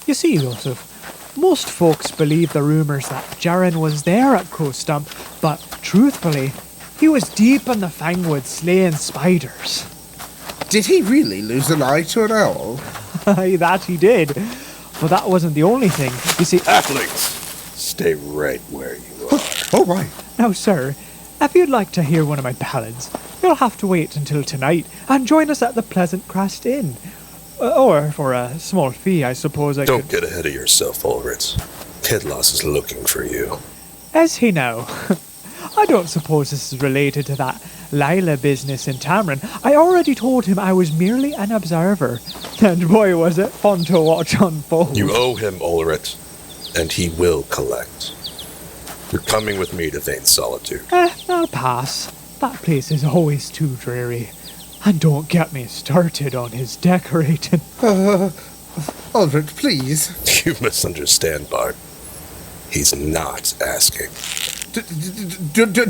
You see, Yosef, most folks believe the rumours that Jaren was there at Crowstump, but truthfully, he was deep in the Fangwood slaying spiders. Did he really lose an eye to an owl? Aye, that he did. But that wasn't the only thing. You see... Halflings, stay right where you are. Oh, right. Now, sir, if you'd like to hear one of my ballads, you'll have to wait until tonight and join us at the Pleasant Crest Inn. Or for a small fee, I suppose I Don't could... get ahead of yourself, Ulret. Kidlos is looking for you. Is he now? I don't suppose this is related to that Lila business in Tamron. I already told him I was merely an observer. And boy, was it fun to watch unfold. You owe him, Ulret, and he will collect. You're coming with me to Thane's Solitude. I'll pass. That place is always too dreary. And don't get me started on his decorating. Ulret, please. You misunderstand, Bart. He's not asking.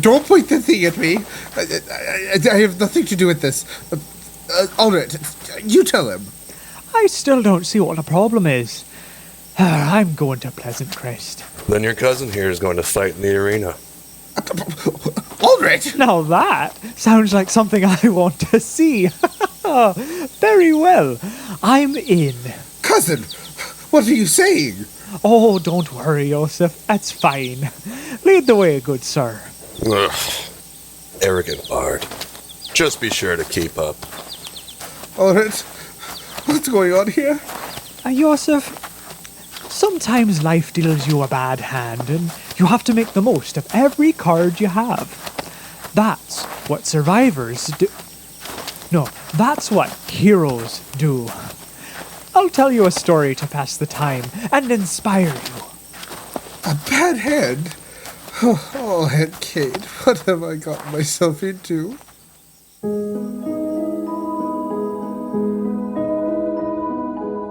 Don't point the thing at me. I have nothing to do with this. Ulret, you tell him. I still don't see what the problem is. I'm going to Pleasant Crest. Then your cousin here is going to fight in the arena. Ulret! Now that sounds like something I want to see. Very well. I'm in. Cousin, what are you saying? Oh, don't worry, Yosef. That's fine. Lead the way, good sir. Ugh. Arrogant Bard. Just be sure to keep up. Ulret, what's going on here? Yosef, sometimes life deals you a bad hand, and you have to make the most of every card you have. That's what survivors do. No, that's what heroes do. I'll tell you a story to pass the time and inspire you. A bad hand? Oh, Aunt Kate, what have I got myself into?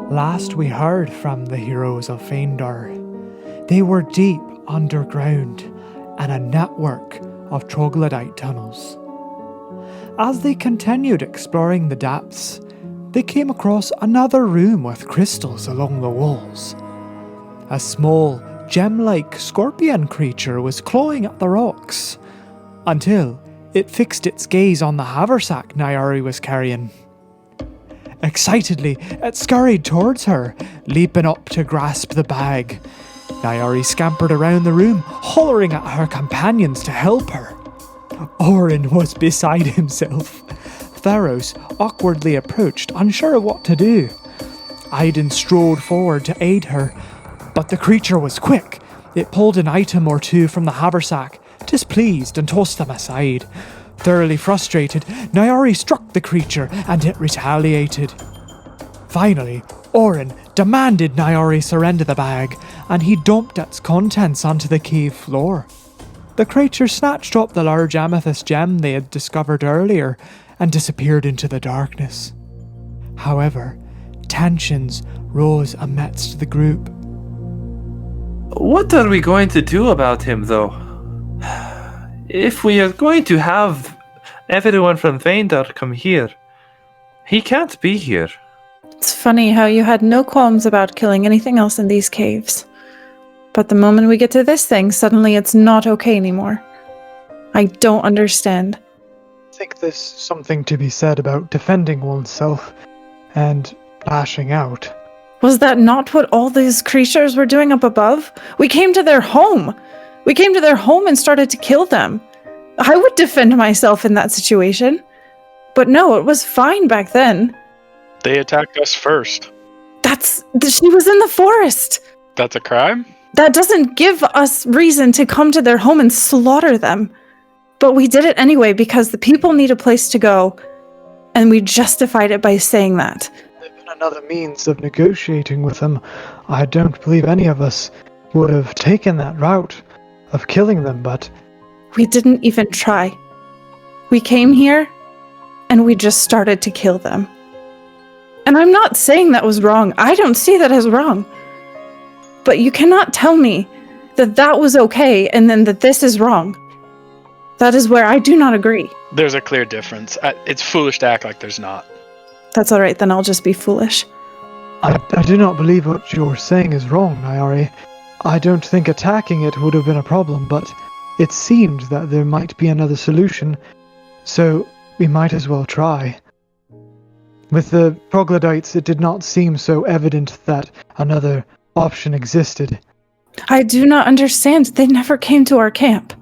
Last we heard from the heroes of Phaendar. They were deep underground in a network of troglodyte tunnels. As they continued exploring the depths, they came across another room with crystals along the walls. A small, gem-like scorpion creature was clawing at the rocks, until it fixed its gaze on the haversack Nyari was carrying. Excitedly, it scurried towards her, leaping up to grasp the bag. Nyari scampered around the room, hollering at her companions to help her. Orin was beside himself. Theros awkwardly approached, unsure of what to do. Aiden strode forward to aid her, but the creature was quick. It pulled an item or two from the haversack, displeased, and tossed them aside. Thoroughly frustrated, Nyari struck the creature, and it retaliated. Finally, Orin demanded Nyari surrender the bag, and he dumped its contents onto the cave floor. The creature snatched up the large amethyst gem they had discovered earlier and disappeared into the darkness. However, tensions rose amidst the group. What are we going to do about him, though? If we are going to have everyone from Phaendar come here, he can't be here. It's funny how you had no qualms about killing anything else in these caves. But the moment we get to this thing, suddenly it's not okay anymore. I don't understand. I think there's something to be said about defending oneself and lashing out. Was that not what all these creatures were doing up above? We came to their home. We came to their home and started to kill them. I would defend myself in that situation. But no, it was fine back then. They attacked us first. She was in the forest. That's a crime? That doesn't give us reason to come to their home and slaughter them. But we did it anyway because the people need a place to go. And we justified it by saying that. Given another means of negotiating with them, I don't believe any of us would have taken that route of killing them, but... We didn't even try. We came here, and we just started to kill them. And I'm not saying that was wrong. I don't see that as wrong. But you cannot tell me that that was okay and then that this is wrong. That is where I do not agree. There's a clear difference. It's foolish to act like there's not. That's alright, then I'll just be foolish. I do not believe what you're saying is wrong, Nyari. I don't think attacking it would have been a problem, but it seemed that there might be another solution, so we might as well try. With the troglodytes, it did not seem so evident that another option existed. I do not understand. They never came to our camp.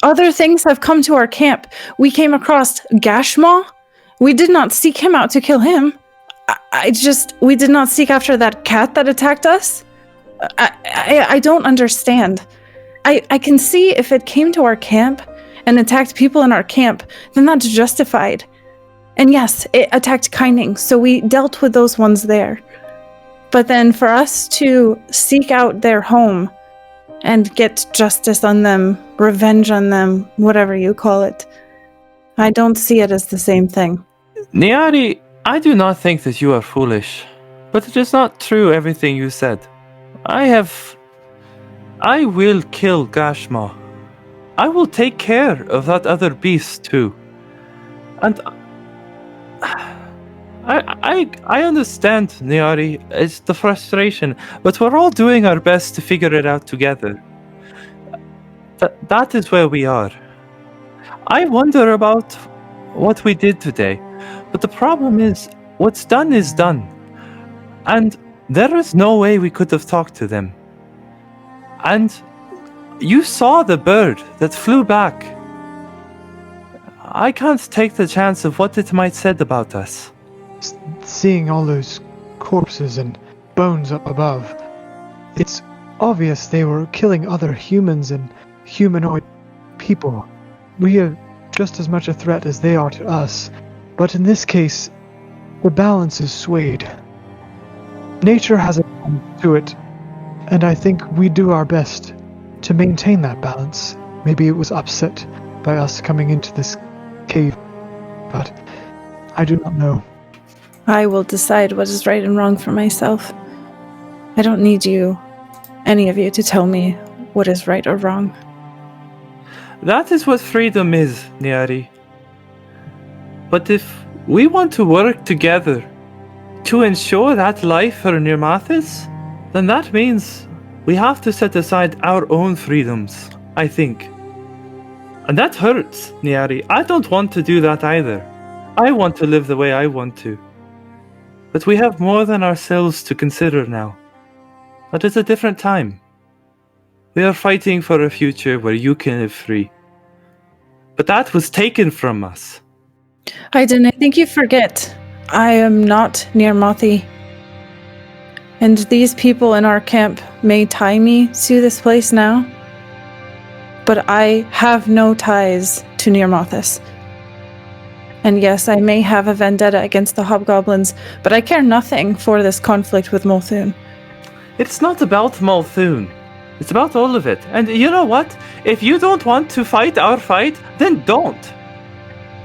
Other things have come to our camp. We came across Gashmaw. We did not seek him out to kill him. We did not seek after that cat that attacked us. I don't understand. I can see if it came to our camp and attacked people in our camp, then that's justified. And yes, it attacked Kaining, so we dealt with those ones there. But then for us to seek out their home and get justice on them, revenge on them, whatever you call it, I don't see it as the same thing. Nyari, I do not think that you are foolish, but it is not true everything you said. I will kill Gashma. I will take care of that other beast too. And I understand, Nyari, it's the frustration, but we're all doing our best to figure it out together. That is where we are. I wonder about what we did today, but the problem is, what's done is done. And there is no way we could have talked to them. And you saw the bird that flew back. I can't take the chance of what it might said about us. Seeing all those corpses and bones up above, it's obvious they were killing other humans and humanoid people. We are just as much a threat as they are to us, but in this case, the balance is swayed. Nature has a balance to it, and I think we do our best to maintain that balance. Maybe it was upset by us coming into this cave, but I do not know. I will decide what is right and wrong for myself. I don't need you, any of you, to tell me what is right or wrong. That is what freedom is, Nyari. But if we want to work together to ensure that life for Nirmathis, then that means we have to set aside our own freedoms, I think. And that hurts, Nyari. I don't want to do that either. I want to live the way I want to. But we have more than ourselves to consider now. That is a different time. We are fighting for a future where you can live free. But that was taken from us. I think you forget. I am not Nirmathi. And these people in our camp may tie me to this place now, but I have no ties to Nirmathis. And yes, I may have a vendetta against the hobgoblins, but I care nothing for this conflict with Multhun. It's not about Multhun. It's about all of it. And you know what? If you don't want to fight our fight, then don't.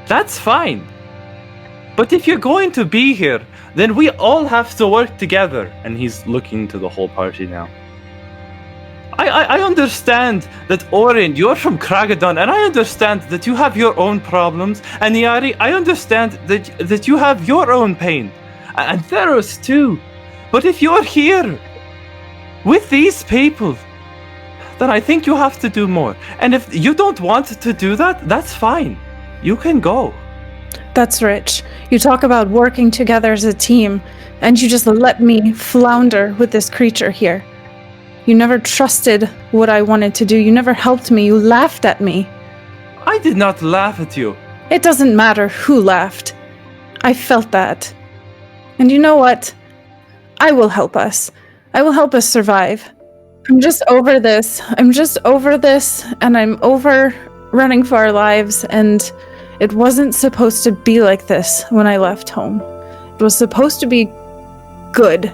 That's fine. But if you're going to be here, then we all have to work together. And he's looking to the whole party now. I understand that, Orin, you're from Kragadon, and I understand that you have your own problems. And Nyari, I understand that you have your own pain. And Theros too. But if you're here with these people, then I think you have to do more. And if you don't want to do that, that's fine. You can go. That's rich. You talk about working together as a team, and you just let me flounder with this creature here. You never trusted what I wanted to do. You never helped me. You laughed at me. I did not laugh at you. It doesn't matter who laughed. I felt that. And you know what? I will help us. I will help us survive. I'm just over this. And I'm over running for our lives, and it wasn't supposed to be like this when I left home. It was supposed to be good.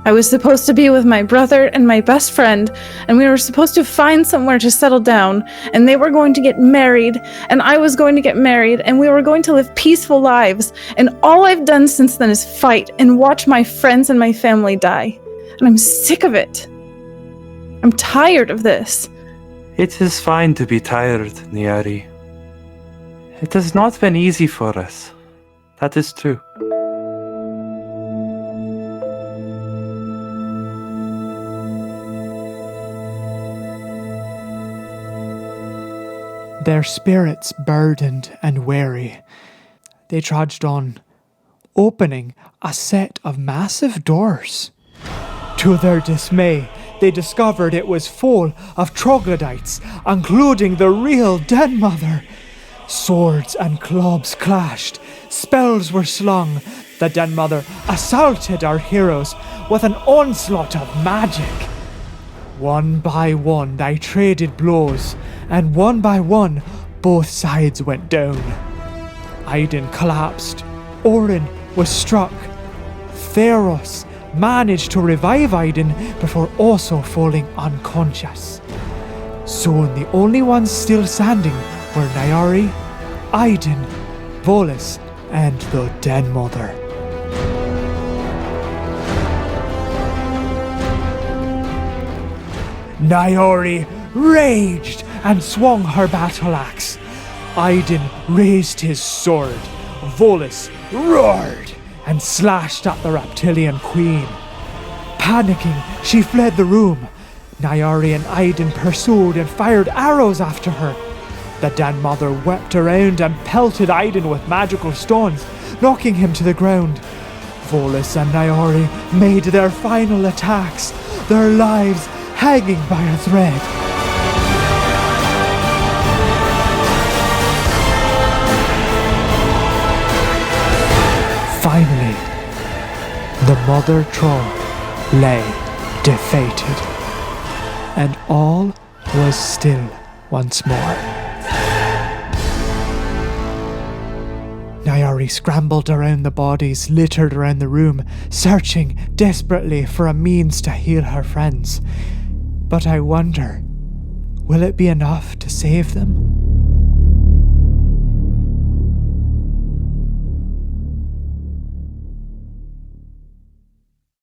I was supposed to be with my brother and my best friend, and we were supposed to find somewhere to settle down, and they were going to get married, and I was going to get married, and we were going to live peaceful lives. And all I've done since then is fight and watch my friends and my family die. And I'm sick of it. I'm tired of this. It is fine to be tired, Nyari. It has not been easy for us. That is true. their spirits burdened and weary, they trudged on, opening a set of massive doors. To their dismay, they discovered it was full of troglodytes, including the real Den Mother. Swords and clubs clashed, spells were slung. The Den Mother assaulted our heroes with an onslaught of magic. One by one they traded blows, and one by one both sides went down. Aiden collapsed, Orin was struck. Theros managed to revive Aiden before also falling unconscious. Soon the only ones still standing were Nyari, Aiden, Volus, and the Den Mother. Nyari raged and swung her battle axe. Aiden raised his sword. Volus roared and slashed at the reptilian queen. Panicking, she fled the room. Nyari and Aiden pursued and fired arrows after her. The Den Mother whipped around and pelted Aiden with magical stones, knocking him to the ground. Volus and Nyari made their final attacks, their lives hanging by a thread. Finally, the Mother Troll lay defeated, and all was still once more. Nyari scrambled around the bodies littered around the room, searching desperately for a means to heal her friends. But I wonder, will it be enough to save them?